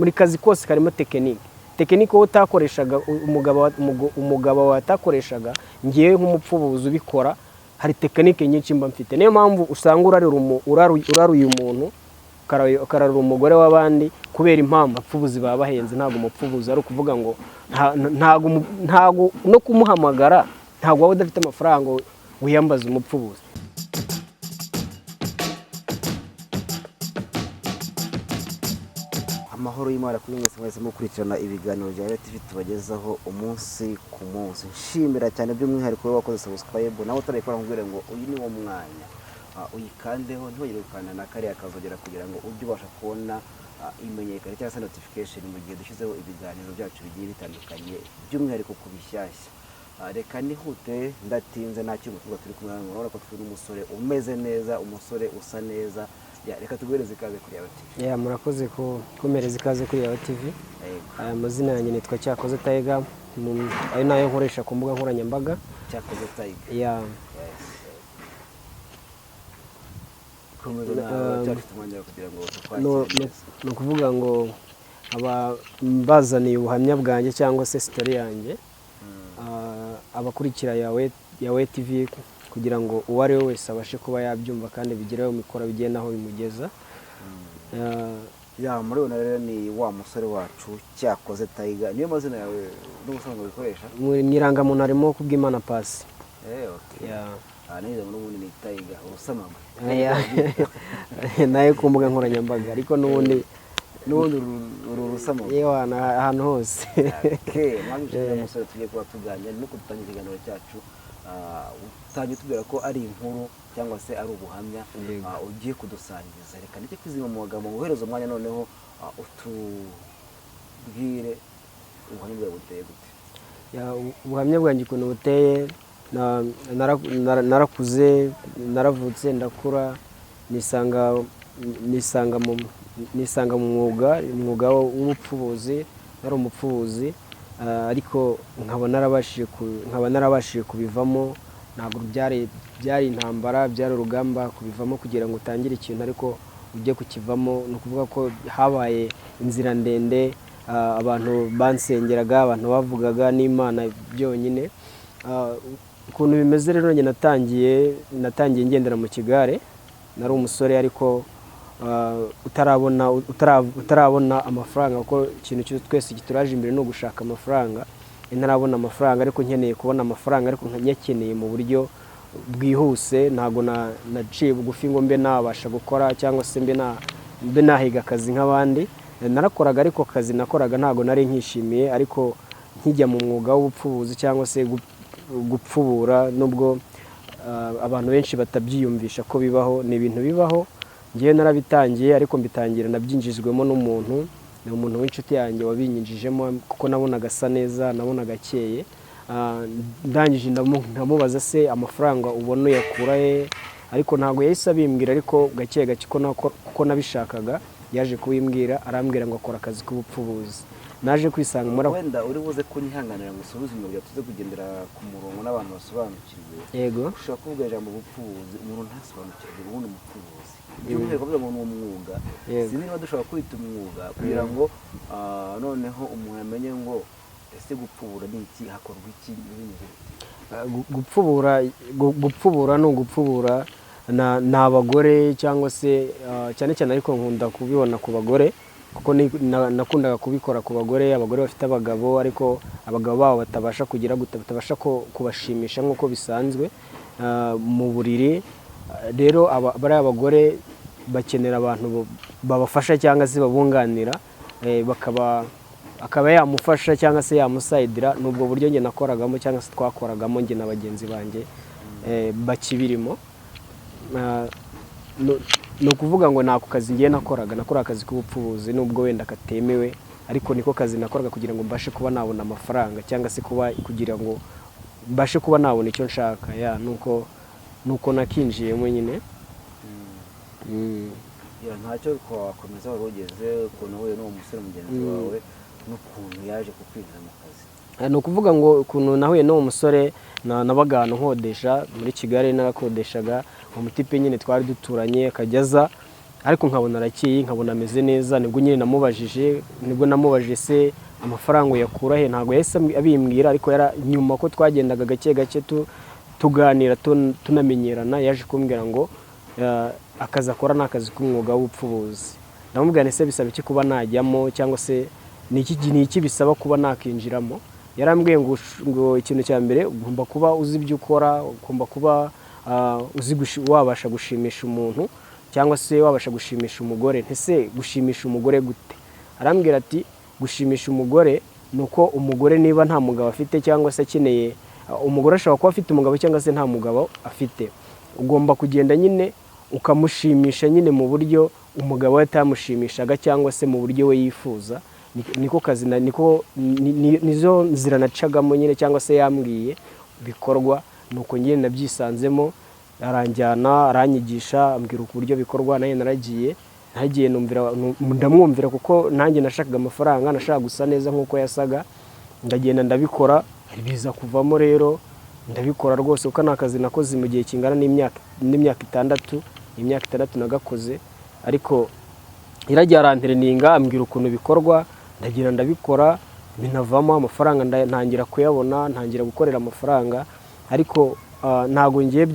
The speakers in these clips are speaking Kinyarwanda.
muri kazi kose karimo tekinike wowe utakoreshaga umugabo watakoreshaga ngiye nk'umupfubuzi ubikora hari tekinike nyinshi mba mfite niyo mpamvu usanga uraruye umuntu kararura umugore w'abandi kubera impamvu apfubuzi baba bahenze ntago umupfubuzi ari ukuvuga ngo ntago no kumuhamagara ntago waba udafite amafaranga wiyambaza umupfubuzi. Amahoro y'Imana kuri mwese mukurikirana ibiganiro bya RTV tubagezaho umunsi ku munsi. Nshimira cyane by'umwihariko wakoze subscribe nawe utarayikora nkubwire ngo uyu ni wo mwanya uyikandeho ntugire ukanda na kariya kazogera kugira ngo ujye ubasha kubona imenyekana cyangwa se notification mu gihe dushyizeho ibiganiro byacu bigiye bitandukanye by'umwihariko ku bishyashya. Reka nihute ndatinze nta kintu turi kumwe urabona ko turi n'umusore umeze neza, umusore usa neza. Reka tuguhereze ikaze kuri Yawe TV. Murakoze kumereza ikaze kuri Yawe TV. Amazina yanjye nitwa Cyakoze Tiger, ari nayo nkoresha ku mbuga nkoranyambaga. Cyakoze Tiger. Ni ukuvuga ngo bazaniye ubuhamya bwanjye cyangwa se story yanjye abakurikira Yawe TV kugira ngo uwo ari we wese abashe kuba yabyumva kandi bigereho mikora bigiye naho bimugeza. Muri ubu rero ni wa musore wacu Cyakoze Tiger, niyo mazina yawe n'ubusanzwe bikoresha mu irangamuntu harimo Kubwimana Pasi. Neza n'ubundi ni Tiger urusamagwe nayo ku mbuga nkoranyambaga ariko n'ubundi urusamagwe ahantu hose. Mwabishije umusore tugiye kuba tuganira no kudutangira ikiganiro cyacu utangiye tubwira ko ari inkuru cyangwa se ari ubuhamya ugiye kudusangiza. Reka ndeke kwizima mu magambo nguhereza umwanya noneho utubwire ubuhamya bwawe buteye gute. Ubuhamya bwanjye ukuntu buteye, narakuze naravutse ndakura nisanga mu mwuga w'ubupfubuzi, nari umupfubuzi ariko nkaba narabashije kubivamo. Ntabwo byari intambara, byari urugamba kubivamo kugira ngo utangire ikintu ariko ujye kukivamo. Ni ukuvuga ko habaye inzira ndende, abantu bansengeraga, abantu bavugaga n'Imana byonyine. Ukuntu bimeze rero njye natangiye ngendera mu kigare, nari umusore ariko utarabona amafaranga kuko ikintu twese kituraje imbere no gushaka amafaranga. Ntarabona amafaranga ariko nkeneye kubona amafaranga ariko nyakeneye mu buryo bwihuse. Ntago naciye bugufi ngo mbe nabasha gukora cyangwa se mbe nahiga akazi nk'abandi. Narakoraga ariko akazi nakoraga ntago nari nkishimiye, ariko nkijya mu mwuga w'ubupfubuzi cyangwa se gupfubura, nubwo abantu benshi batabyiyumvisha ko bibaho, ni ibintu bibaho. Ngiye narabitangiye ariko mbitangira nabyinjizwemo n'umuntu, ni umuntu w'inshuti yanjye wabinyinjijemo kuko nabonaga asa neza, nabonaga akeye. Ndangije ndamubaza se amafaranga ubona uyakura he, ariko ntabwo yahise abimbwira, ariko gake gake kuko nabishakaga yaje kubimbwira, arambwira ngo akora akazi k'ubupfubuzi. Naje kwisanga wenda uri buze kunyihanganira ngo usubize ibintu tuze kugendera ku murongo n'abantu basobanukirwe. Yego, ushobora kuvuga ijambo ubupfubuzi umuntu ntasobanukirwe ubundi umupfubuzi by'umwihariko kuvuga ngo ni umwuga. Niba dushobora kwita umwuga kugira ngo noneho umuntu amenye ngo ese gupfubura ni iki, hakorwa iki n'ibindi. Gupfubura ni ugupfubura ni abagore cyangwa se cyane cyane, ariko nkunda kubibona ku bagore kuko nakundaga kubikora ku abagore bafite abagabo ariko abagabo babo batabasha kubashimisha nk'uko bisanzwe mu buriri. Rero bariya abagore bakenera abantu babafasha cyangwa se babunganira, akaba yamufasha cyangwa se yamusayidira. N'ubwo buryo njye nakoragamo cyangwa se twakoragamo njye na bagenzi banjye bakibirimo. Ni ukuvuga ngo nako kazi ngiye nakora akazi k'ubupfubuzi nubwo wenda katemewe, ariko niko kazi nakoraga kugira ngo mbashe kuba nabona amafaranga cyangwa se kugira ngo mbashe kuba nabona icyo nshaka. Nuko nakinjiyemo nyine. Ntacyo twakomeza wari ugeze ukuntu wowe n'uwo musore mugenzi wawe n'ukuntu yaje kukwinjira mu kazi. Ni ukuvuga ngo ukuntu nahuye n'uwo musore, nabaga ahantu nkodesha muri Kigali, narakodeshaga umutipe nyine twari duturanye, akajya aza ariko nkabona arakeye, nkabona ameze neza. Nibwo nyine namubajije se amafaranga uyakura he, ntabwo yahise abimbwira, ariko nyuma ko twagendaga gake gake tuganira tunamenyerana, yaje kumbwira ngo akazi akora ni akazi k'umwuga w'ubupfubuzi. Ndamubwira ese bisaba iki kuba najyamo, cyangwa se ni iki bisaba kuba nakinjiramo. Yarambwiye ngo ikintu cya mbere ugomba kuba uzi ibyo ukora, ugomba kuba wabasha gushimisha umuntu, cyangwa se wabasha gushimisha umugore. Ese gushimisha umugore gute? Arambwira ati gushimisha umugore ni uko umugore niba nta mugabo afite, cyangwa se akeneye, umugore ashobora kuba afite umugabo cyangwa se nta mugabo afite, ugomba kugenda nyine ukamushimisha nyine mu buryo umugabo we atamushimishaga, cyangwa se mu buryo we yifuza. Niko kazi nizo nzira nacagamo nyine, cyangwa se yambwiye bikorwa, nuko nyine nabyisanzemo. Aranjyana aranyigisha, ambwira uburyo bikorwa, nayo naragiye ndamwumvira, kuko nanjye nashakaga amafaranga, nashaka gusa neza nk'uko yasaga. Ndagenda ndabikora, biza kuvamo rero ndabikora rwose, kuko nta kazi nakoze mu gihe kingana n'imyaka 6. Imyaka 6 nagakoze, ariko iragiye arantereninga, ambwira ukuntu bikorwa, ndagenda ndabikora, binavamo amafaranga, ntangira kuyabona, ntangira gukorera amafaranga. Ariko ntago ngiye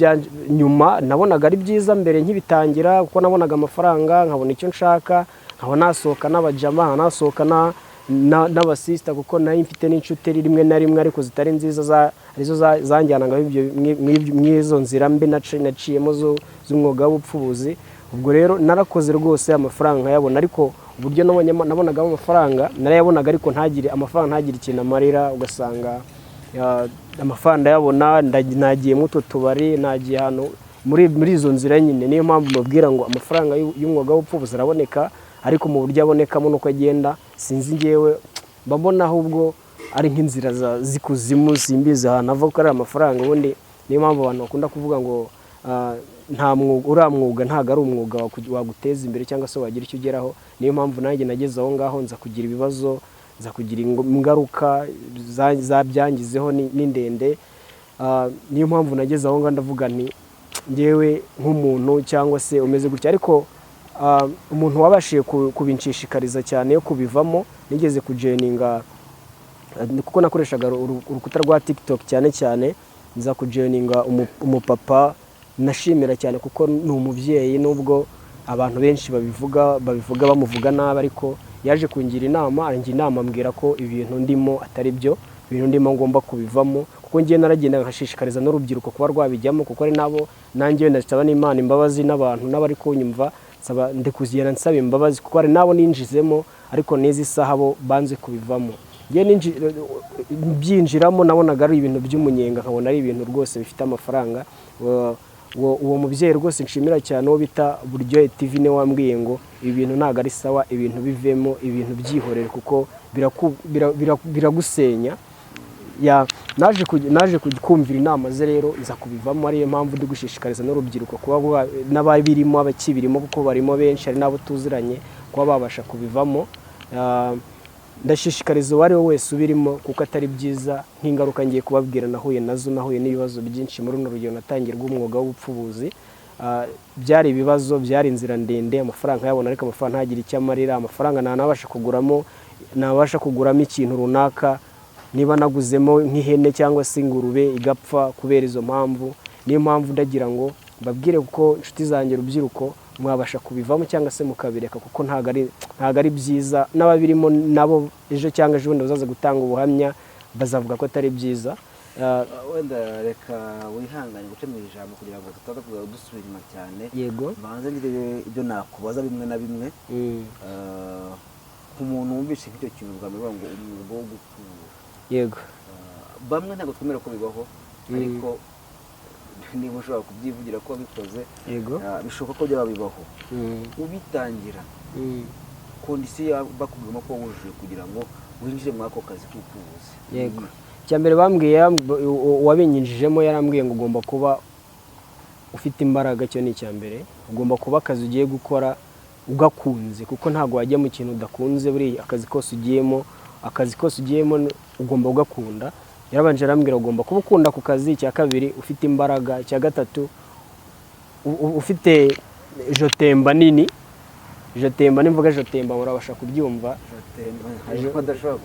nyuma nabonaga ari byiza mbere nkibitangira, kuko nabonaga amafaranga, nkabona icyo nshaka, nkaba nasohoka n'abajama, nasohoka n'abasista, kuko nayo mfite n'inshuti rimwe na rimwe ariko zitari nziza, arizo zanjyanaga mw'izo nzira mbi naciyemo z'umwuga w'ubupfubuzi. Ubwo rero narakoze rwose amafaranga nkayabona, ariko uburyo nabonagamo amafaranga narayabonaga, ariko amafaranga ntagire ikintu amarira. Ugasanga amafaranga yabona nagiye mu tubari, nagiye hano muri izo nzira nyine. Niyo mpamvu mbabwira ngo amafaranga y'umwuga w'ubupfubuzi araboneka, ariko mu buryo abonekamo nuko agenda sinzi ngewe, mbabona ahubwo ari nk'inzira zikuzimu, simbizi ahantu ava ko ari amafaranga. Ubundi niyo mpamvu abantu bakunda kuvuga ngo nta mwuga, uriya mwuga ntabwo ari umwuga waguteza imbere cyangwa se wagira icyo ugeraho. Niyo mpamvu nanjye nageze aho ngaho, nza kugira ibibazo, nza kugira ingaruka zabyangizeho ni ndende. Niyo mpamvu nageze aho ngaho ndavuga nti ngewe nk'umuntu cyangwa se umeze gutya. Ariko umuntu wabashije kubinshishikariza cyane yo kubivamo, nigeze kujoininga, kuko nakoreshaga urukuta rwa TikTok cyane, nza kujoininga umupapa nashimira cyane, kuko ni umubyeyi. Nubwo abantu benshi babivuga bamuvuga nabi, ariko yaje kungira inama, angira inama, ambwira ko ibintu ndimo atari byo, ibintu ndimo ngomba kubivamo. Kuko ngiye naragenda nkashishikariza n'urubyiruko kuba rwabijyamo, kuko ari nabo nanjye ndasaba n'Imana imbabazi n'abantu n'abari kunyumva, ndikuzigera nsaba imbabazi, kuko ari nabo ninjizemo, ariko n'izi saha bo banze kubivamo. Byinjiramo nabonaga ari ibintu by'umunyenga, nkabona ari ibintu rwose bifite amafaranga. Uwo mubyeyi rwose nshimira cyane, uwo bita Buryohe TV, ne wambwiye ngo ibi bintu ntabwo ari sawa, ibintu bivemo, ibintu byihorere, kuko biragusenya. Naje kumvira inama ze, rero nza kubivamo. Ariyo mpamvu ndi gushishikariza n'urubyiruko kuba n'ababirimo, abakibirimo, kuko barimo benshi, hari n'abo tuziranye, kuba babasha kubivamo. Ndashishikariza uwo ari we wese ubirimo, kuko atari byiza. Nk'ingaruka ngiye kubabwira nahuye n'ibibazo byinshi muri runo rugendo natangiye rw'umwuga w'ubupfubuzi. Byari ibibazo, byari inzira ndende, amafaranga yabona, ariko amafaranga ntagire icyo amarira. Amafaranga nabasha kuguramo ikintu runaka, niba naguzemo nk'ihene cyangwa se ingurube igapfa kubera izo mpamvu. Niyo mpamvu ndagira ngo mbabwire, kuko inshuti zanjye urubyiruko, mwabasha kubivamo cyangwa se mukabireka, kuko ntabwo ari byiza. N'ababirimo nabo ejo cyangwa ejo bundi bazaza gutanga ubuhamya, bazavuga ko atari byiza. Wenda reka wihangane guce mu ijambo kugira ngo tutaza dusubira inyuma cyane. Yego, banze ngire ibyo nakubaza bimwe na bimwe. Nk'umuntu wumvishe nk'icyo kintu bwa mbere ngo umwuga wo gupfubura. Yego, bamwe ntabwo twemera ko bibaho, ariko niba ushobora kubyivugira ko wabikoze, bishoboka ko byaba bibaho. Ubitangira kondisiyo bakubwira ko wujuje kugira ngo winjire muri ako kazi k'ubupfubuzi. Yego, cyambere bambwiye, wabinyinjijemo yarambwiye ngo ugomba kuba ufite imbaraga. Cyo ni icyambere, ugomba kuba akazi ugiye gukora ugakunze, kuko ntabwo wajya mu kintu udakunze. Buri akazi kose ugiyemo ugomba ugakunda. Yarabanje arambwira ugomba kuba ukunda ku kazi. Icya kabiri, ufite imbaraga. Icya gatatu, ufite jotemba nini, jotemba nimvuga jotemba murabasha kubyumva.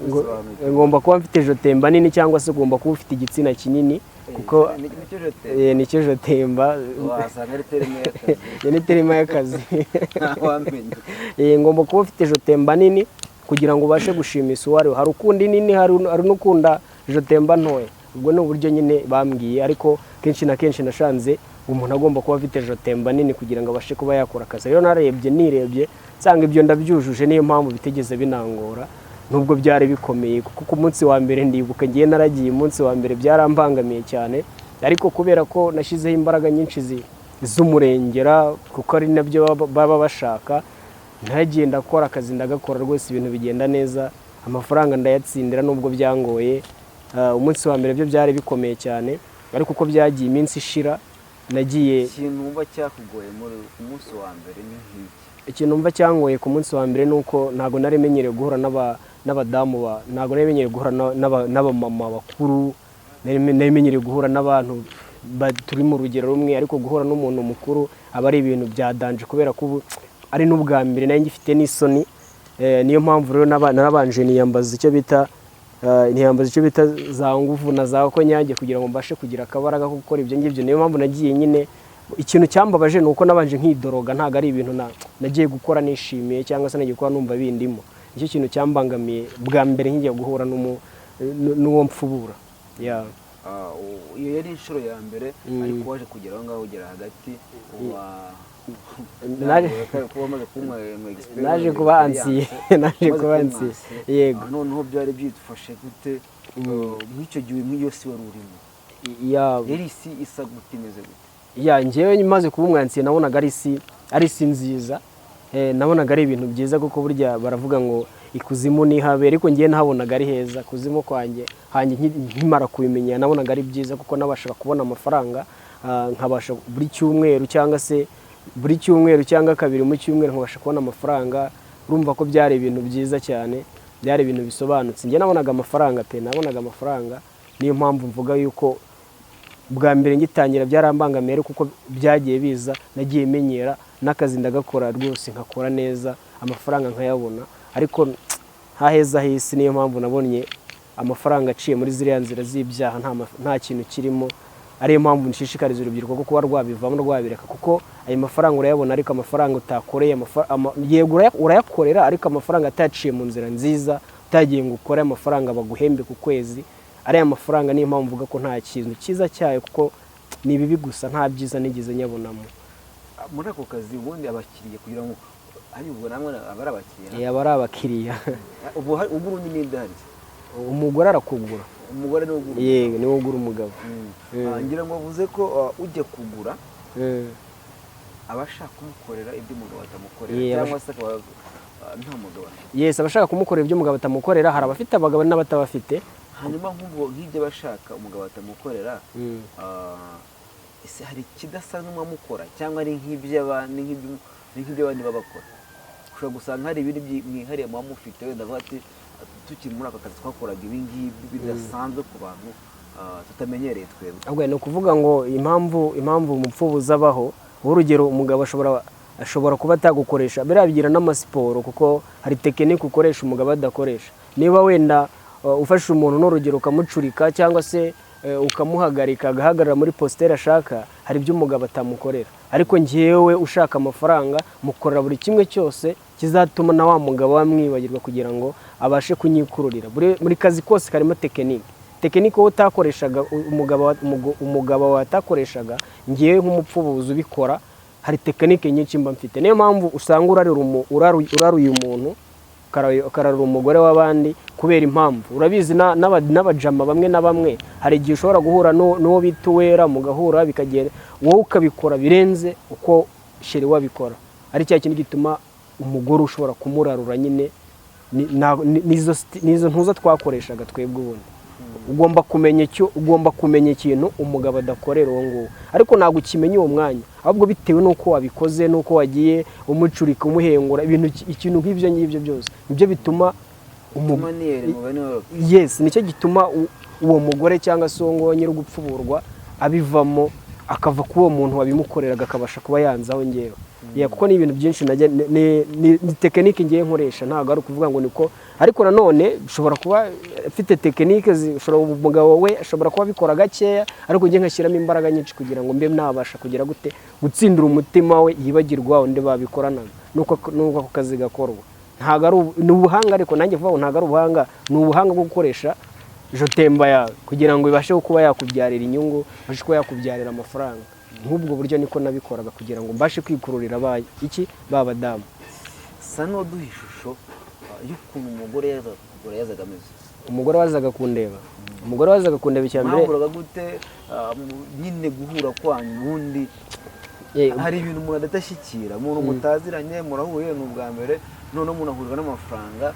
Ngo ngomba kuba mfite jotemba nini cyangwa se ugomba kuba ufite igitsina kinini kuko nicyo jotemba wasanga ari terime y'akazi. ni terime y'akazi. Wamenye. Ngomba kuba ufite jotemba nini kugira ngo ubashe gushimisha uwari hari ukundi nini hari n'ukunda jotemba ntoya. Ubwo ni uburyo nyine bambwiye, ariko kenshi na kenshi nashanze umuntu agomba kuba afite jotemba nini kugira ngo abashe kuba yakora akazi. Rero nirebye nsanga ibyo ndabyujuje, niyo mpamvu bitegeze binangora nubwo byari bikomeye, kuko ku munsi wa mbere ndibuka ngiye naragiye umunsi wa mbere byarambangamiye cyane, ariko kubera ko nashyizeho imbaraga nyinshi z'umurengera kuko ari nabyo baba bashaka, ntagiye ndakora akazi ndagakora rwose, ibintu bigenda neza, amafaranga ndayatsindira nubwo byangoye. Umunsi wa mbere byo byari bikomeye cyane, ariko uko byagiye iminsi ishira nagiye. Ikintu wumva cyakugoye muri umunsi wa mbere ni nk'iki? Ikintu numva cyangoye ku munsi wa mbere nuko ntago nari menyereye guhura n'abadamu, ntago nari menyereye guhura n'abamama bakuru, nari menyereye guhura n'abantu turi mu rugero rumwe, ariko guhura n'umuntu mukuru aba ari ibintu bya danje kubera ko ari n'ubwa mbere nari ngifite n'isoni. Niyo mpamvu rero narabanje niyambaza icyo bita za nguvu na za konyange kugira ngo mbashe kugira akabaraga ko gukora ibyo ngibyo. Niyo mpamvu nagiye nyine, ikintu cyambabaje ni uko nabanje nkidoroga, ntabwo ari ibintu nagiye gukora nishimiye cyangwa se nagiye gukora numva bindimo. Nicyo kintu cyambangamiye bwa mbere nkigiye guhura n'uwo mfubura. Iyo yari inshuro ya mbere, ariko waje kugera aho ngaho ugera hagati naje kuba ansiye. Yego. Noneho byari byitufashe gute nk'icyo gihe nk'iyo si wari urimo? Yari isi isa gute, imeze gute? Njyewe maze kuba umwansiye nabonaga ari isi nziza, nabonaga ari ibintu byiza, kuko burya baravuga ngo ikuzimu ni habe, ariko ngiye nahabonaga ari heza. Kuzimu kwanjye nkimara kubimenya nabonaga ari byiza, kuko nabashaga kubona amafaranga, nkabasha buri cyumweru cyangwa kabiri mu cyumweru nkabasha kubona amafaranga. Urumva ko byari ibintu byiza cyane, byari ibintu bisobanutse. Njye nabonaga amafaranga nabonaga amafaranga. Niyo mpamvu mvuga yuko bwa mbere ngitangira byarambangamiye, kuko byagiye biza nagiye menyera n'akazi ndagakora rwose, nkakora neza, amafaranga nkayabona, ariko haheza hisi. Niyo mpamvu nabonye amafaranga aciye muri ziriya nzira z'ibyaha nta kintu kirimo. Ariyo mpamvu nshishikariza urubyiruko ko kuba rwabivamo rwabireka, kuko ayo mafaranga urayabona, ariko amafaranga utakoreye, yego urayakorera, ariko amafaranga ataciye mu nzira nziza, utagiye ngo ukore amafaranga baguhembe ku kwezi, ariya mafaranga. Niyo mpamvu mvuga ko nta kintu cyiza cyayo, kuko ni ibibi gusa, nta byiza nigeze nyabonamo. Muri ako kazi ubundi abakiriya kugira ngo ubwo namwe aba ari abakiriya? Aba ari abakiriya. Ugura undi n'indi hari? Umugore arakugura. Umugore niwe ugura? Yego, niwe ugura umugabo. Ngira ngo avuze ko ujya kugura aba ashaka kumukorera ibyo umugabo atamukorera, cyangwa se akaba nta mugabo afite? Yes, abashaka kumukorera ibyo umugabo atamukorera, hari abafite abagabo n'abatabafite. Hanyuma nk'ibyo abashaka umugabo atamukorera, ese hari ikidasanzwe mwamukora, cyangwa ari nk'iby'abandi babakora? Ushobora gusanga hari ibindi mwihariye muba mufite, wenda avuga ati tukiri muri aka kazi twakoraga ibi ngibi bidasanzwe ku bantu tutamenyereye twebwe. Ahubwo ni ukuvuga ngo impamvu umupfubuzi abaho, urugero umugabo ashobora kuba atagukoresha, biriya bigira n'amasiporo, kuko hari tekinike ukoresha umugabo adakoresha. Niba wenda ufashe umuntu n'urugero ukamucurika cyangwa se ukamuhagarika agahagarara muri positeri ashaka, hari ibyo umugabo atamukorera. Ariko njyewe ushaka amafaranga mukorera buri kimwe cyose kizatuma na wa mugabo wamwibagirwa, kugira ngo abashe kunyikururira. Muri kazi kose karimo tekinike wowe utakoreshaga, umugabo watakoreshaga, njyewe nk'umupfubuzi ubikora hari tekinike nyinshi mba mfite. Niyo mpamvu usanga uraruye umuntu ukararura umugore w'abandi kubera impamvu. Urabizi n'abajama bamwe na bamwe, hari igihe ushobora guhura n'uwo bita uwera, mugahura bikagera wowe ukabikora birenze uko sheri wabikora. Ari cya kintu gituma umugore ushobora kumurarura nyine. Nizo ntuza twakoreshaga twebwe ubundi. Ugomba kumenya ikintu umugabo adakorera uwo nguwo, ariko ntabwo ukimenya uwo mwanya, ahubwo bitewe n'uko wabikoze, n'uko wagiye umucurika umuhengura, ikintu nk'ibyo ngibyo byose nibyo bituma nicyo gituma uwo mugore cyangwa se uwo nguwo nyiri gupfuburwa abivamo, akava kuri uwo muntu wabimukoreraga akabasha kuba yanzaho ngewe. kuko ni ibintu byinshi ni tekinike ngiye nkoresha, ntabwo ari ukuvuga ngo niko, ariko nanone ushobora kuba afite tekinike, umugabo we ashobora kuba abikora gakeya, ariko njye nkashyiramo imbaraga nyinshi kugira ngo mbe nabasha kugira gute gutsindira umutima we, yibagirwa undi babikoranaga, nuko ako kazi gakorwa. Ntabwo ari ni ubuhanga, ariko nanjye vuba ntabwo ari ubuhanga, ni ubuhanga bwo gukoresha jotemba yawe kugira ngo ibashe kuba yakubyarira inyungu, ibashe kuba yakubyarira amafaranga. Nk'ubwo buryo niko nabikoraga kugira ngo mbashe kwikururira b'abadamu. Sa n'uduha ishusho y'ukuntu umugore yazaga ameze. Umugore wazaga kundeba, umugore wazaga kundeba icya mbere. Mwahuraga gute nyine guhura kwanyu ubundi hari ibintu umuntu adashyikira, umuntu mutaziranye murahuye n'ubwa mbere, none umuntu ahurwa n'amafaranga,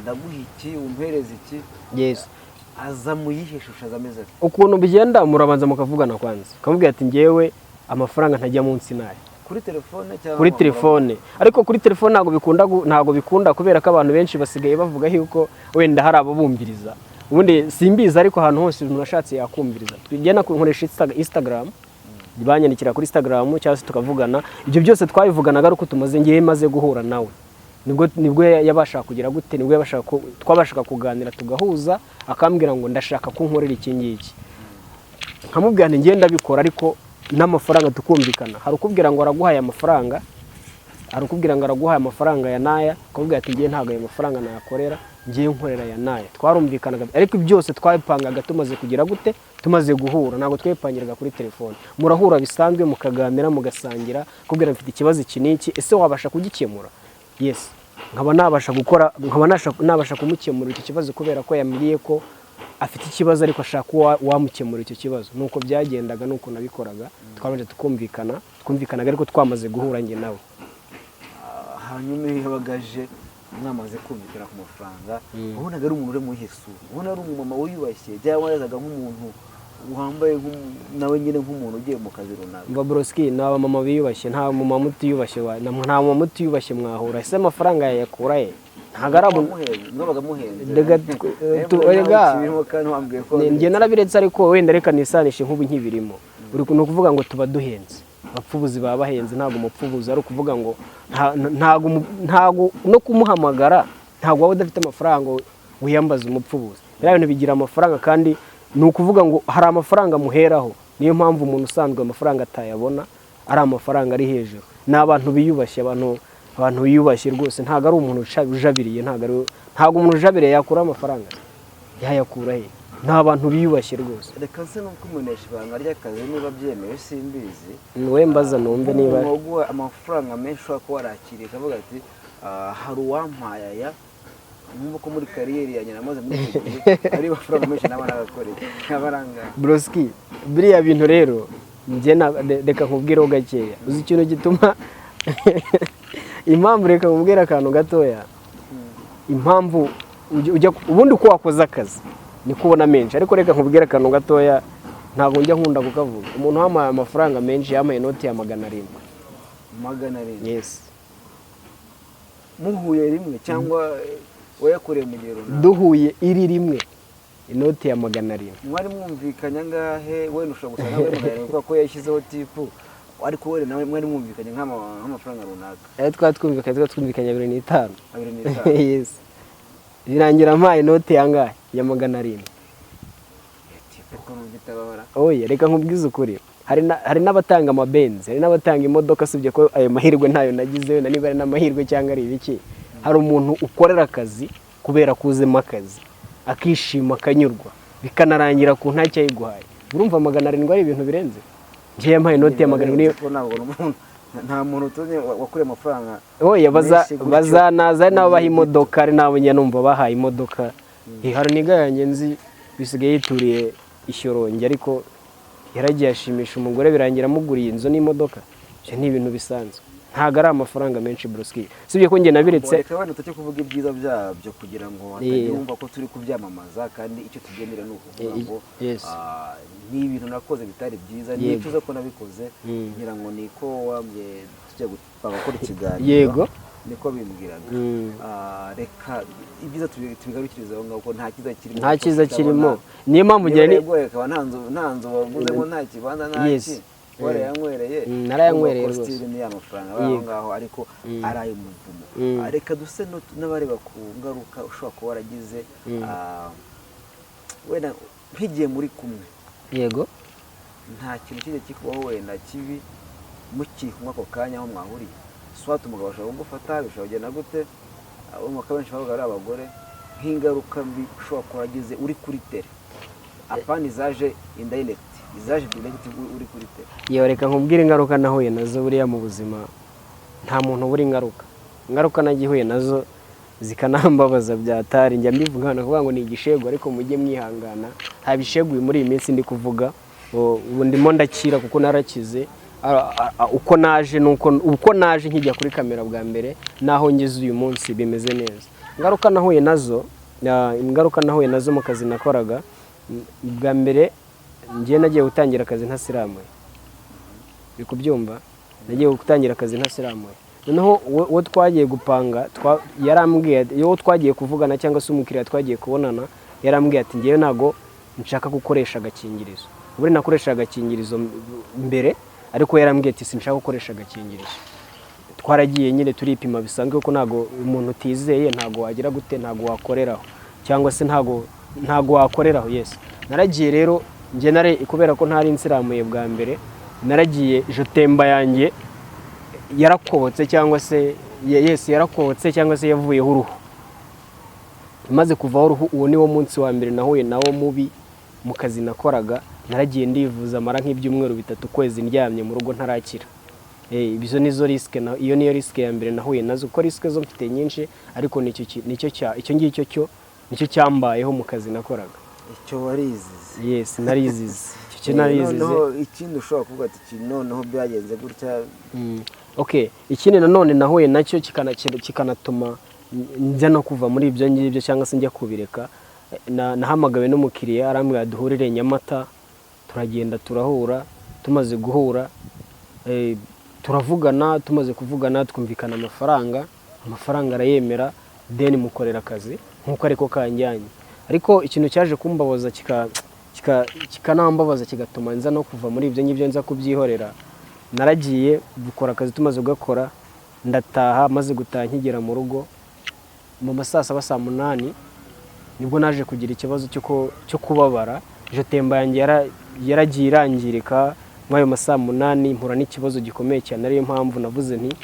ndaguha iki umpereza iki, yes, aza mu yihe shusho azameze ukuntu bigenda, murabanza mukavugana kwanza, ukamubwira ati ngewe amafaranga ntajya munsi nayo kuri telefone cyangwa kuri telefone. Ariko kuri telefone ntabwo bikunda kubera ko abantu benshi basigaye bavuga yuko wenda hari ababumviriza, ubundi simbizi, ariko ahantu hose umuntu ashatse yakumviriza. Tugenda nkoresha Instagram, banyandikira kuri Instagram cyangwa se tukavugana. Ibyo byose twabivuganaga ari uko ngiye maze guhura nawe, nibwo yabasha kugira gute, nibwo twabashaka kuganira tugahuza, akambwira ngo ndashaka ko nkorera iki ngiki, nkamubwira nti ngenda bikora ariko n'amafaranga tukumvikana. Hari ukubwira ngo araguhaye amafaranga, hari ukubwira ngo araguhaye amafaranga ya naya, akubwira ati ngiye ntabwo ayo mafaranga nayakorera, ngiye nkorera ya naya. Twarumvikanaga, ariko byose twabipangaga tumaze kugira gute, tumaze guhura. Ntabwo twepangiraga kuri telefone, murahura bisanzwe mukaganira mugasangira, kubwira mfite ikibazo iki n'iki, ese wabasha kugikemura? Yes, nkaba nabasha gukora, nabasha kumukemura icyo kibazo kubera ko yambwiye ko afite ikibazo ariko ashaka wamukemura icyo kibazo. Nuko byagendaga, nuko nabikoraga, twabanje twumvikanaga ariko twamaze guhura njye nawe. Hanyuma yabagaje mwamaze kumvikana ku mafaranga, ubonaga ari umuntu uri mu Yesu, ubona ari umumama wiyubashye, cyangwa yazaga nk'umuntu wambaye nawe nyine nk'umuntu ugiye mu kazi runaka? Babroski ni abamama biyubashye, nta mumama utiyubashye, nta mumama utiyubashye mwahura. Ese amafaranga yayakura he? Ntabwo ari mwabaga muhenze. Njye narabiretse, ariko wenda reka nisanishe nk'ubu nkibirimo. Uri kuvuga ngo tuba duhenze, abapfubuzi baba bahenze. Ntabwo umupfubuzi ari ukuvuga ngo ntabwo no kumuhamagara, ntabwo waba udafite amafaranga wiyambaza umupfubuzi. Biriya bintu bigira amafaranga, kandi ni ukuvuga ngo hari amafaranga muheraho. Niyo mpamvu umuntu usanzwe amafaranga atayabona, ari amafaranga ari hejuru. Ni abantu biyubashye, abantu biyubashye rwose. Ntabwo ari umuntu ujabiriye, ntabwo umuntu ujabiriye yakura amafaranga, yayakura he? Ni abantu biyubashye rwose. Reka se nuko umunesha ibanga ry'akazi niba byemewe simbizi, we mbaza numve niba amafaranga menshi ushobora kuba warakiriye, akavuga ati hari uwampaye aya, numva ko muri kariyeri yanjye namaze muri iki gihe ari amafaranga menshi naba nagakoreye nkabaranga. Broski, biriya bintu rero njye reka nkubwireho gakeya. Uzi ikintu gituma impamvu, reka nkubwire akantu gatoya, impamvu ubundi uko wakoze akazi niko ubona menshi. Ariko reka nkubwire akantu gatoya, ntabwo njya nkunda kukavuga. Umuntu wampaye amafaranga menshi, yamaye inoti ya 700. 700? Yes. Muhuye rimwe cyangwa wayakoreye mu gihe runaka? Duhuye iri rimwe, inoti ya 700. Mwari mwumvikanye angahe? Wenda ushobora gusanga nawe kuko ko yashyizeho tipu, ariko wenda nawe mwari mwumvikanye nk'amafaranga runaka? Twumvikanye 25. 25? Yes. Birangira mpaye inoti yangahe ya 700. Tipu numva itababara. Oye, reka nkubwize ukuri. Hari n'abatanga amabenzi, hari n'abatanga imodoka, sibye ko ayo mahirwe ntayo nagize, wenda niba ari n'amahirwe cyangwa ari ibiki. Hari umuntu ukorera akazi kubera kuzemo akazi, akishima akanyurwa, bikanarangira ku ntacyo yiguhaye. Urumva 700 ari ibintu birenze? Ngiye yampaye inoti ya 700. Nta muntu utunye wakoreye amafaranga. Oya, bazanaza nabo baha imodoka, ari nabo njya numva bahaye imodoka. Hari niganye nzi bisigaye yituriye Ishyorongi, ariko yaragiye ashimisha umugore, birangira amuguriye inzu n'imodoka. Cyo ni ibintu bisanzwe, ntabwo ari amafaranga menshi Broski. Sibye ko njye nabiretse. Reka wenda tutacyo kuvuga ibyiza byabyo kugira ngo hatanyumva ko turi kubyamamaza, kandi icyo tugendera ni ukuvuga ngo ni ibintu nakoze bitari byiza, ni icyo ko nabikoze ngira ngo niko wambye tujya gukora ikiganiro. Yego, niko bimbwiraga. Reka ibyiza tubigarukiriza aho ngaho ko nta cyiza kirimo. Niyo mpamvu ngira ni akaba nta nzu wavuze ngo nta kibanza nta ki. warayanywereye narayanywereye rwose style ni amafaranga aho ngaho ariko araye umuvumo reka duse n'abareba ku ngaruka ushobora kuba waragize wenda nk'igihe muri kumwe yego nta kintu kijya kikubaho wenda kibi mukiri kumwe ako kanya aho mwahuriye swat umugabo ashobora kugufata bishobora kugenda gute umugabo benshi bavuga ari abagore nk'ingaruka mbi ushobora kuba waragize uri kuri tele apana izaje indirect izaje direct uri kuri tele yewe reka nkubwire ingaruka nahuye nazo buriya mu buzima nta muntu ubura ingaruka nagihuye nazo zikanambabaza byatari njya mbivuga kuvuga ngo ni igishego ariko mujye mwihangana nta bisheguye muri iyi minsi ndi kuvuga ubu ndimo ndakira kuko narakize uko naje nkijya kuri kamera bwa mbere naho ngeze uyu munsi bimeze neza ingaruka nahuye nazo mu kazi nakoraga bwa mbere ngiye nagiye gutangira akazi ntasiramuye uri kubyumva nagiye gutangira akazi ntasiramuye noneho uwo twagiye gupanga yarambwiye iyo twagiye kuvugana cyangwa se umukiriya twagiye kubonana yarambwiye ati ngewe ntago nshaka gukoresha agakingirizo ubu nakoresha agakingirizo mbere ariko yarambwiye ati sinshaka gukoresha agakingirizo twaragiye nyine turipima bisanzwe ko ntago umuntu utizeye ntago wagira gute ntago wakoreraho cyangwa se ntago wakoreraho yes naragiye rero nge kubera ko ntari insiramuye bwa mbere naragiye jotemba yanjye yarakobotse cyangwa se yarakobotse cyangwa se yavuyeho uruhu imaze kuvaho uruhu uwo niwo munsi wa mbere nahuye nawo mubi mu kazi nakoraga naragiye ndivuza mara nk'ibyumweru 3 kwezi ndyamye mu rugo ntarakira ibizo nizo risque iyo niyo risque ya mbere nahuye nazo uko risque zo mfite nyinshi ariko icyo cyambayeho mu kazi nakoraga icyo warizize yes narizize icyo narizize noneho ikindi ushobora kuvuga ati noneho byagenze gutya okay ikindi nanone nahuye nacyo kikanatuma njya no kuva muri ibyo ngibyo cyangwa se njya kubireka nahamagawe n'umukiriya arambwira duhurire Nyamata turagenda turahura tumaze guhura turavugana tumaze kuvugana twumvikana amafaranga arayemera then mukorera akazi nkuko ariko kanjyanye ariko ikintu cyaje kumbabaza kikanambabaza kigatuma nza no kuva muri ibyo ngibyo nza kubyihorera naragiye gukora akazi tumaze gukora ndataha maze gutaha nkigera mu rugo mu masaa 7 saa 8 nibwo naje kugira ikibazo cyo kubabara jotemba yanjye yaragiye irangirika mwayo masaa 8 mpura n'ikibazo gikomeye cyane ariyo mpamvu navuze nti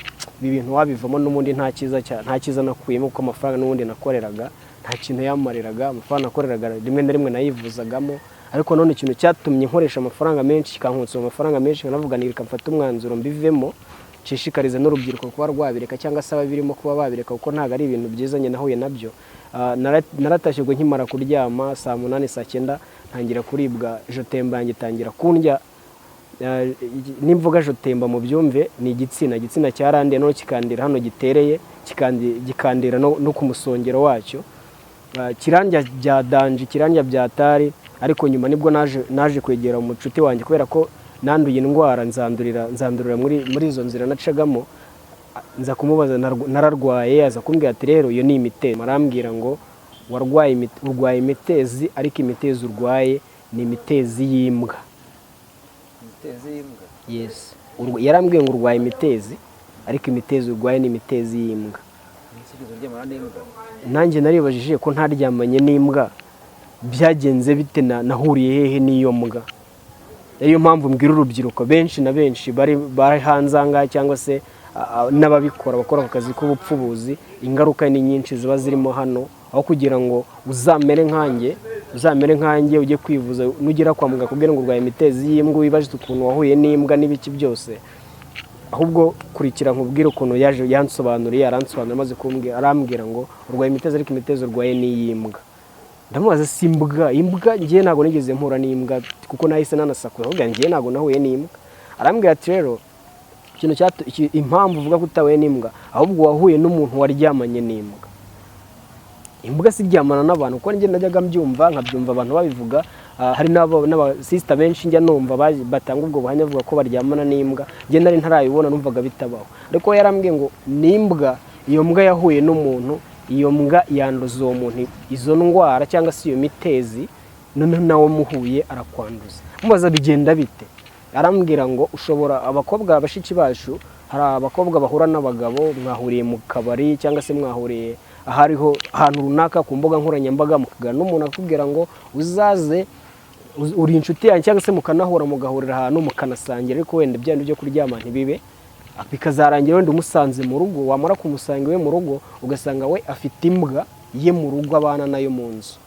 ibi bintu wabivamo n'umundi nta cyiza nakuyemo kuko amafaranga n'ubundi nakoreraga nta kintu yamariraga amafaranga nakoreraga rimwe na rimwe nayivuzagamo ariko none ikintu cyatumye nkoresha amafaranga menshi kikankutsa amafaranga menshi nkanavuga ni mfata umwanzuro mbivemo nshishikariza n'urubyiruko kuba rwabireka cyangwa se ababirimo kuba babireka kuko ntago ari ibintu byizanye nahuye nabyo naratashye ubwo nkimara kuryama saa 8 saa 9 ntangira kuribwa jotemba yanjye itangira kundya nimvuga jotemba mu byumve ni igitsina cyarandiye no kikandira hano gitereye gikandira no ku musongero wacyo kirandya bya danje kirandya byatari ariko nyuma nibwo naje kwegera umucuti wanjye kubera ko nanduye indwara nzandurira muri izo nzira nacagamo nza kumubaza nararwaye aza kumbwira ati rero iyo ni imitezi marambwira ngo urwaye imitezi ariko imitezi urwaye ni imitezi y'imbwa yes yarambwiye ngo urwaye imitezi ariko imitezi urwaye ni imitezi y'imbwa nanjye naribajije ko ntaryamanye n'imbwa byagenze bite nahuriye hehe n'iyo mbwa ariyo mpamvu mbwira urubyiruko benshi na benshi bari hanze ahangaha cyangwa se n'ababikora bakora ku kazi k'ubupfubuzi ingaruka ni nyinshi ziba zirimo hano aho kugira ngo uzamere nkanjye ujye kwivuza nugera kwa muganga kubwira ngo urwaye imitezi y'imbwa wibaje ukuntu wahuye n'imbwa n'ibiki byose ahubwo kurikira nkubwira ukuntu yansobanuriye maze arambwira ngo urwaye imitezi ariko imitezi urwaye n'iy'imbwa ndamubaza si imbwa ngiye ntago nigeze mpura n'imbwa kuko nahise nanasakura ahubwo ngiye ntago nahuye n'imbwa arambwira ati rero impamvu uvuga ko utahuye n'imbwa ahubwo wahuye n'umuntu waryamanye n'imbwa imbwa siryamana n'abantu kuko njye najyaga mbyumva nkabyumva abantu babivuga hari n'abasista benshi njya numva batanga ubwo buhamya bavuga ko baryamana n'imbwa njye nari ntarayibona numvaga bitabaho ariko yarambwiye ngo n'imbwa iyo mbwa yahuye n'umuntu iyo mbwa yanduza uwo muntu izo ndwara cyangwa se iyo mitezi noneho nawe muhuye arakwanduza mubaza bigenda bite arambwira ngo ushobora abakobwa bashiki bacu hari abakobwa bahura n'abagabo mwahuriye mu kabari cyangwa se mwahuriye ahariho ahantu runaka ku mbuga nkoranyambaga mukagana n'umuntu akubwira ngo uzaze uri inshuti yanjye cyangwa se mukanahura mugahurira ahantu mukanasangira ariko wenda ibyo byo kuryama ntibibe bikazarangira wenda umusanze mu rugo wamara kumusanga iwe mu rugo ugasanga we afite imbwa ye mu rugo abana nayo mu nzu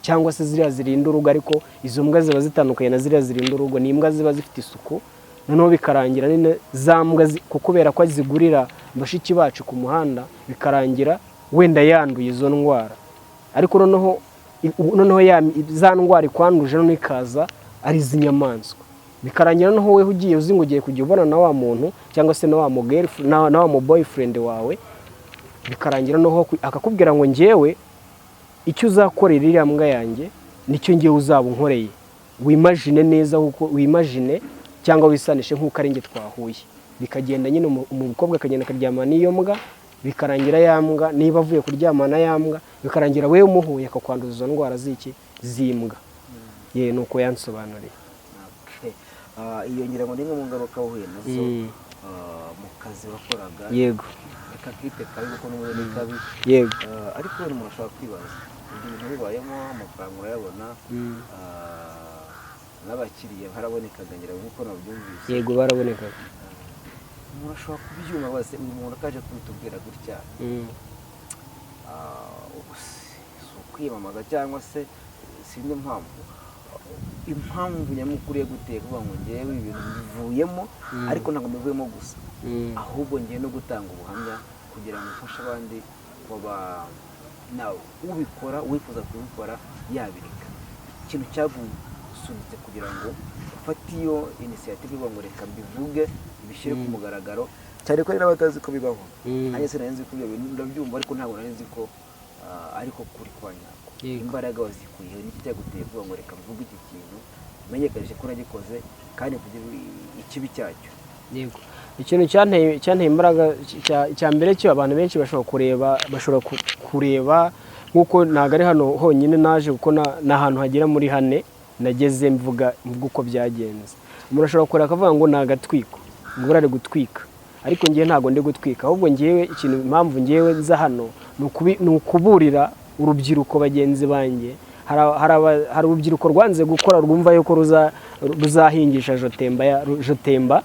cyangwa se ziriya zirinda urugo ariko izo mbwa ziba zitandukanye na ziriya zirinda urugo ni imbwa ziba zifite isuku noneho bikarangira nyine za mbwa kubera ko zigurira bashiki bacu ku muhanda bikarangira wenda yanduye izo ndwara ariko noneho za ndwara ikwanduje noneho ikaza ari iz'inyamaswa bikarangira noneho weho ugiye uzi ngo ugiye kujya ubona na wa muntu cyangwa se na wa mu boyfriend wawe bikarangira noneho akakubwira ngo njyewe icyo uzakorera iriya mbwa yanjye nicyo ngewe uzaba unkoreye wimagine neza kuko wimagine cyangwa wisanishe nk'uko ari nge twahuye bikagenda nyine umukobwa akagenda akaryamana n'iyo mbwa bikarangira ya mbwa niba avuye kuryamana ya mbwa bikarangira wewe umuhuye akakwanduza izo ndwara z'imbwa ye nuko yansobanuriye iyo ngira ngo ni imwe mu ngaruka wahuye nazo mu kazi wakoraga yego reka twite kabi kuko n'ubundi ni kabi yego ariko buri muntu ashobora kwibaza ibintu bibayemo amafaranga urayabona n'abakiriya barabonekaga ngira nk'uko nabyumvise yego barabonekaga umuntu ashobora kubyuma bose uyu muntu kaje kubitubwira gutya si ukwiyamamaza cyangwa se sindi impamvu nyamukuru yo guteka kuvuga ngo ngewe ibintu bivuyemo ariko ntabwo bivuyemo gusa ahubwo ngiye no gutanga ubuhamya kugira ngo ufashe abandi nawe ubikora wifuza kubikora yabireka ikintu cyagusunitse kugira ngo ufate iyo inisiyative ivuga ngo reka mbivuge bishyire ku mugaragaro cyane ko hari n'abatazi ko bibaho nanjye se nari nzi ko ibyo bintu ndabyumva ariko ntabwo nari nzi ko ariko kuri kwa nyako imbaraga wazikuyeho n'iki cyaguteye kuvuga ngo reka mvuge iki kintu umenyekanishe ko nagikoze kandi kugira ikibi cyacyo yego ikintu cyanteye imbaraga cya mbere cyo abantu benshi bashobora kureba nk'uko ntabwo ari hano honyine naje kuko ni ahantu hagera muri hane nageze mvuga uko byagenze umuntu ashobora kureba akavuga ngo ni agatwiko ngo urare gutwika ariko ngewe ntabwo ndi gutwika ahubwo ngewe ikintu impamvu ngewe nza hano ni ukuburira urubyiruko bagenzi banjye hari urubyiruko rwanze gukora rwumva yuko ruzahingisha jotemba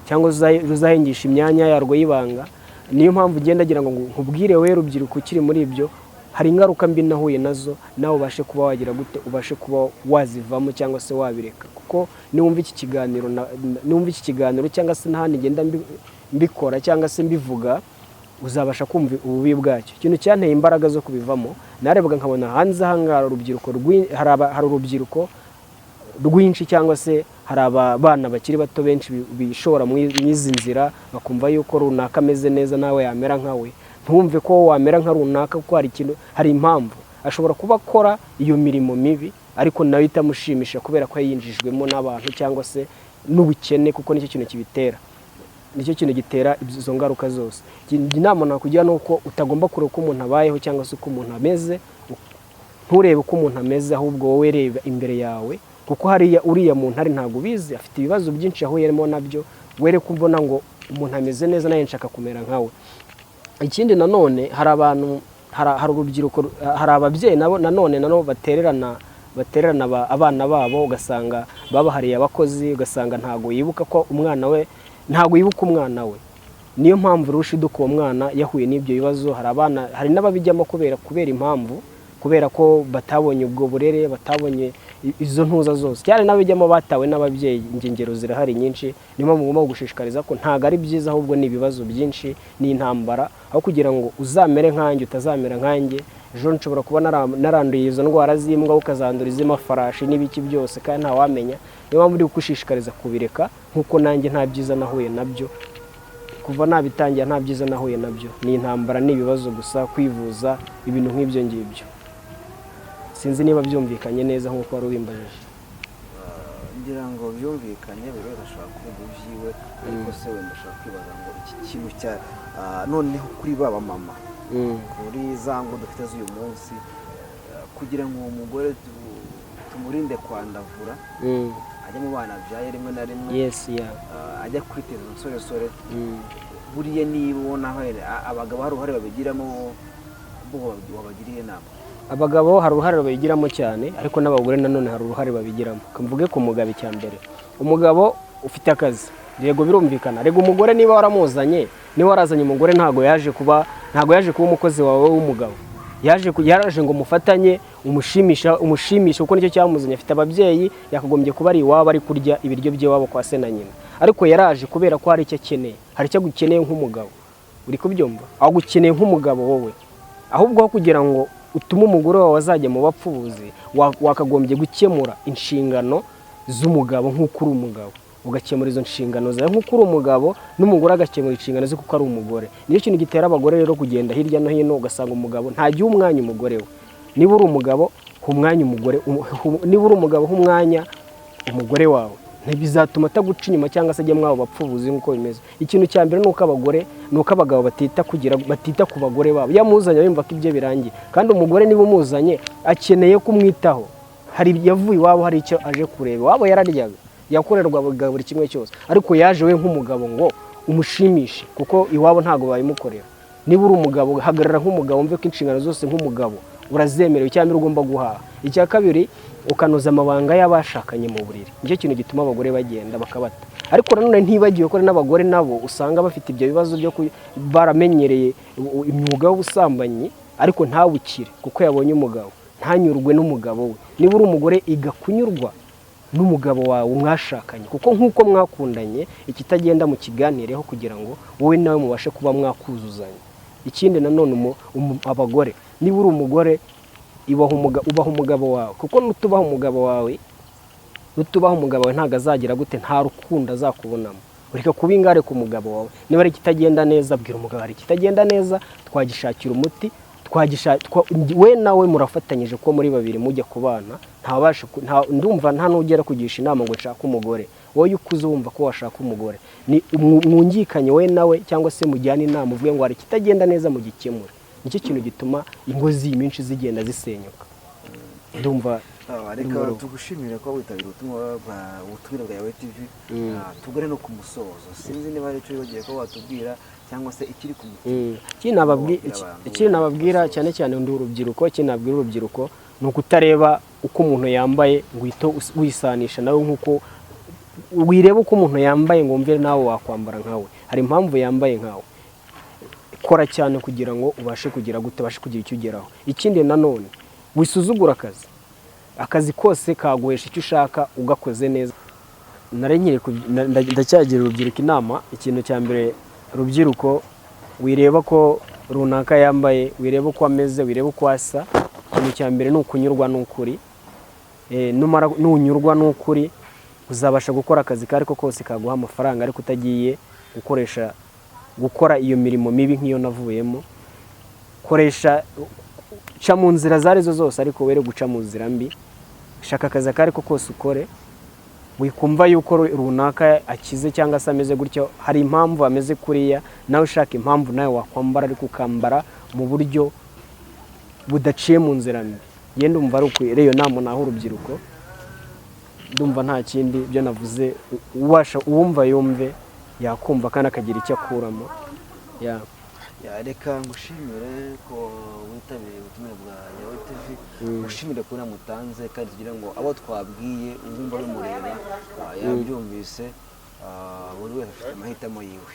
cyangwa ruzahingisha imyanya yarwo y'ibanga niyo mpamvu ugenda agira ngo nkubwire we rubyiruko ukiri muri ibyo hari ingaruka mbi nahuye nazo nawe ubashe kuba wagira gute ubashe kuba wazivamo cyangwa se wabireka kuko niwumva iki kiganiro cyangwa se n'ahandi ngenda mbikora cyangwa se mbivuga uzabasha kumva ububi bwacyo ikintu cyanteye imbaraga zo kubivamo narebaga nkabona hanze ahangaha hari urubyiruko rwinshi cyangwa se hari abana bakiri bato benshi bishora mu izi nzira bakumva yuko runaka ameze neza nawe yamera nkawe ntumve ko wamera nka runaka kuko hari impamvu ashobora kuba akora iyo mirimo mibi ariko nawe itamushimisha kubera ko yinjijwemo n'abantu cyangwa se n'ubukene kuko nicyo kintu kibitera nicyo kintu gitera izo ngaruka zose inama nakugira ni uko utagomba kureba uko umuntu abayeho cyangwa se uko umuntu ameze nturebe uko umuntu ameze ahubwo wowe reba imbere yawe kuko hariya uriya muntu ari ntabwo ubizi afite ibibazo byinshi yahuyemo nabyo were kubona ngo umuntu ameze neza nawe nshaka kumera nkawe ikindi nanone hari urubyiruko hari ababyeyi nanone batererana abana babo ugasanga babahariye abakozi ugasanga ntabwo yibuka ko umwana we niyo mpamvu rushiduka uwo mwana yahuye n'ibyo bibazo hari n'ababijyamo kubera impamvu kubera ko batabonye ubwo burere batabonye izo ntuza zose cyane n'abijyamo batawe n'ababyeyi ingengero zirahari nyinshi niyo mpamvu ngomba gushishikariza ko ntabwo ari byiza ahubwo ni ibibazo byinshi n'intambara aho kugira ngo uzamere nkanjye utazamera nkanjye ejo nshobora kuba naranduye izo ndwara z'imbwa ukazandura iz'amafarashi n'ibiki byose kandi ntawamenya niyo mpamvu uri gushishikariza kubireka nk'uko nanjye nta byiza nahuye nabyo kuva nabitangira nta byiza nahuye nabyo ni intambara n'ibibazo gusa kwivuza ibintu nk'ibyo ngibyo sinzi niba byumvikanye neza nk'uko wari ubimbajije ngira ngo byumvikanye buri wese ashobora kumva ibyiwe ariko se wenda ashobora kwibaza ngo iki kintu cya noneho kuri baba mama kuri za ngo dufite z'uyu munsi kugira ngo uwo mugore tumurinde kwandavura ajya mu bana byaye rimwe na rimwe, yes yeah ajya kuri televiziyo buriya niba ubona abagabo hari uruhare babigiramo, wabagiriye inama? Abagabo hari uruhare babigiramo cyane, ariko n'abagore nanone hari uruhare babigiramo. Kamvuge ku mugabo icya mbere, umugabo ufite akazi, yego birumvikana. Rego umugore niba waramuzanye, niba warazanye umugore ntago yaje kuba umukozi wawe w'umugabo, yaraje ngo mufatanye umushimisha kuko nicyo cyamuzanye. Afite ababyeyi, yakagombye kuba ari iwabo ari kurya ibiryo by'iwabo kwa se na nyina, ariko yaraje kubera ko hari icyo akeneye, hari icyo agukeneye nk'umugabo. Uri kubyumva? Aho gukeneye nk'umugabo wowe, ahubwo aho kugira ngo utume umugore wawe azajya mu bapfubuzi, wakagombye gukemura inshingano z'umugabo nk'uko uri umugabo, ugakemura izo nshingano zawe nk'uko uri umugabo, n'umugore agakemura inshingano ze kuko ari umugore. Niyo kintu gitera abagore rero kugenda hirya no hino, ugasanga umugabo ntagiye umwanya umugore we. Niba uri umugabo humwanya umugore, niba uri umugabo humwanya umugore wawe, ntibizatuma ataguca inyuma cyangwa se ajya mwabo bapfubuzi nk'uko bimeze. Ikintu cya mbere nuko abagabo batita ku bagore babo. Yamuzanye yumva ko ibyo birangiye, kandi umugore niba umuzanye akeneye kumwitaho. Hari yavuye iwabo, hari icyo aje kureba. Iwabo yararyaga, yakorerwa buri kimwe cyose, ariko yaje we nk'umugabo ngo umushimishe, kuko iwabo ntago bayimukorera. Niba uri umugabo, hagarara nk'umugabo, umve ko inshingano zose nk'umugabo urazemerewe. Icya mbere ugomba guhaha, icya kabiri ukanoza amabanga y'abashakanye mu buriri. Nicyo kintu gituma abagore bagenda bakabata. Ariko nanone ntibagiwe ko n'abagore nabo usanga bafite ibyo bibazo byo baramenyereye imyuga y'ubusambanyi, ariko ntawukire kuko yabonye umugabo, ntanyurwe n'umugabo we. Niba uri umugore, iga kunyurwa n'umugabo wawe mwashakanye, kuko nk'uko mwakundanye, ikitagenda mu kiganireho kugira ngo wowe nawe mubashe kuba mwakuzuzanya. Ikindi nanone abagore, niba uri umugore, ubaha umugabo wawe, kuko nutubaha umugabo wawe ntago azagira gute, nta rukundo azakubonamo. Ureka kuba ingare ku mugabo wawe. Niba ari ikitagenda neza, bwira umugabo hari ikitagenda neza, twagishakira umuti, we nawe murafatanyije ko muri babiri mujya kubana. Ndumva nta nugera kugisha inama ngo nshaka umugore. Wowe ukuze wumva ko washaka umugore, ni mwungikanye we nawe, cyangwa se mujyane inama, uvuge ngo hari ikitagenda neza mu gikemure. Nicyo kintu gituma ingo z'iminshi zigenda zisenyuka. Ndumva reka tugushimire ko witabira ubutumire bwa Yawe TV. Tugere no ku musozo, sinzi niba ari cyo bagiye ko watubwira cyangwa se ikiri ku mutima. Ikiri nababwira cyane cyane ndi urubyiruko, kinabwira urubyiruko ni ukutareba uko umuntu yambaye ngo uhite wisanisha nawe, nk'uko wireba uko umuntu yambaye ngo umve nawe wakwambara nkawe. Hari impamvu yambaye nkawe. Kora cyane kugira ngo ubashe kugira gute, ubashe kugira icyo ugeraho. Ikindi nanone, wisuzugura akazi kose kaguhesha icyo ushaka ugakoze neza. Ndacyagira urubyiruko inama. Ikintu cya mbere, urubyiruko wireba ko runaka yambaye, wireba uko ameze, wireba uko asa. Ikintu cya mbere ni ukunyurwa n'ukuri. Nunyurwa n'ukuri, uzabasha gukora akazi kari ko kose kaguha amafaranga, ariko utagiye gukora iyo mirimo mibi nk'iyo navuyemo. Ca mu nzira zarizo zose, ariko were guca mu nzira mbi. Shaka akazi kari ko kose ukore, wikumva yuko runaka akize cyangwa se ameze gutyo, hari impamvu ameze kuriya, nawe ushaka impamvu nawe wakwambara, ariko ukambara mu buryo budaciye mu nzira mbi. Yenda umva ari uko iyo nama naho urubyiruko. Ndumva nta kindi byo navuze, uwumva yumve yakumva kandi akagira icyo akuramo. Reka ngushimire ko witabiriye ubutumire bwa Yawe TV. Ngushimire ko namutanze, kandi tugira ngo abo twabwiye urumva bimureba yabyumvise, buri wese afite amahitamo yiwe.